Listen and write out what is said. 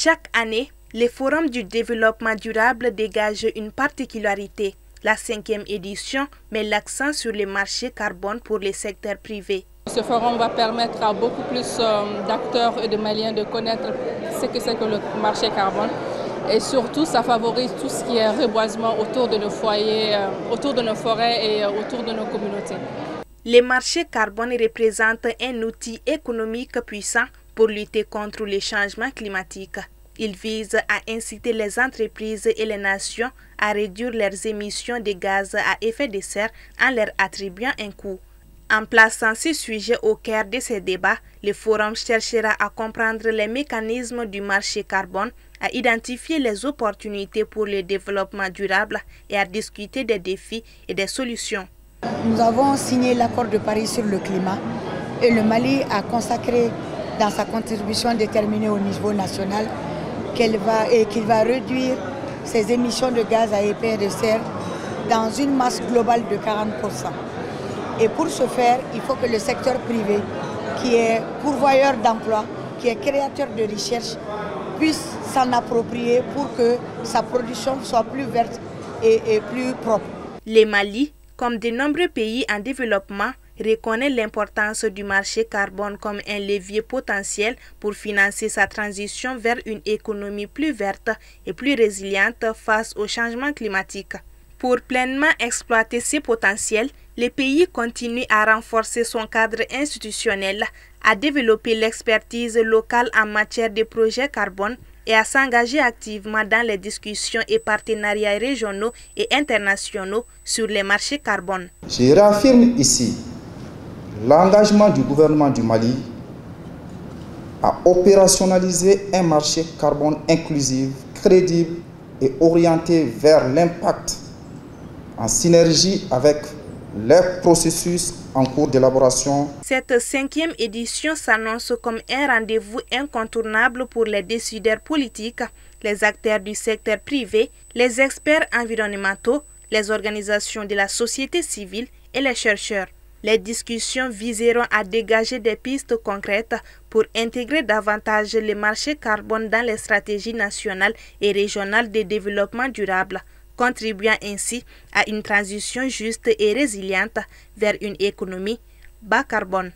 Chaque année, les forums du développement durable dégagent une particularité. La 5e édition met l'accent sur les marchés carbone pour les secteurs privés. Ce forum va permettre à beaucoup plus d'acteurs et de Maliens de connaître ce que c'est que le marché carbone. Et surtout, ça favorise tout ce qui est reboisement autour de nos foyers, autour de nos forêts et autour de nos communautés. Les marchés carbone représentent un outil économique puissant pour lutter contre les changements climatiques. Ils visent à inciter les entreprises et les nations à réduire leurs émissions de gaz à effet de serre en leur attribuant un coût. En plaçant ce sujet au cœur de ces débats, le forum cherchera à comprendre les mécanismes du marché carbone, à identifier les opportunités pour le développement durable et à discuter des défis et des solutions. Nous avons signé l'accord de Paris sur le climat et le Mali a consacré dans sa contribution déterminée au niveau national qu'il va réduire ses émissions de gaz à effet de serre dans une masse globale de 40%. Et pour ce faire, il faut que le secteur privé, qui est pourvoyeur d'emplois, qui est créateur de recherche, puisse s'en approprier pour que sa production soit plus verte et plus propre. Le Mali, comme de nombreux pays en développement, reconnaît l'importance du marché carbone comme un levier potentiel pour financer sa transition vers une économie plus verte et plus résiliente face au changement climatique. Pour pleinement exploiter ses potentiels, le pays continue à renforcer son cadre institutionnel, à développer l'expertise locale en matière de projets carbone et à s'engager activement dans les discussions et partenariats régionaux et internationaux sur les marchés carbone. Je réaffirme ici l'engagement du gouvernement du Mali à opérationnaliser un marché carbone inclusif, crédible et orienté vers l'impact en synergie avec les processus en cours d'élaboration. Cette 5e édition s'annonce comme un rendez-vous incontournable pour les décideurs politiques, les acteurs du secteur privé, les experts environnementaux, les organisations de la société civile et les chercheurs. Les discussions viseront à dégager des pistes concrètes pour intégrer davantage les marchés carbone dans les stratégies nationales et régionales de développement durable, contribuant ainsi à une transition juste et résiliente vers une économie bas carbone.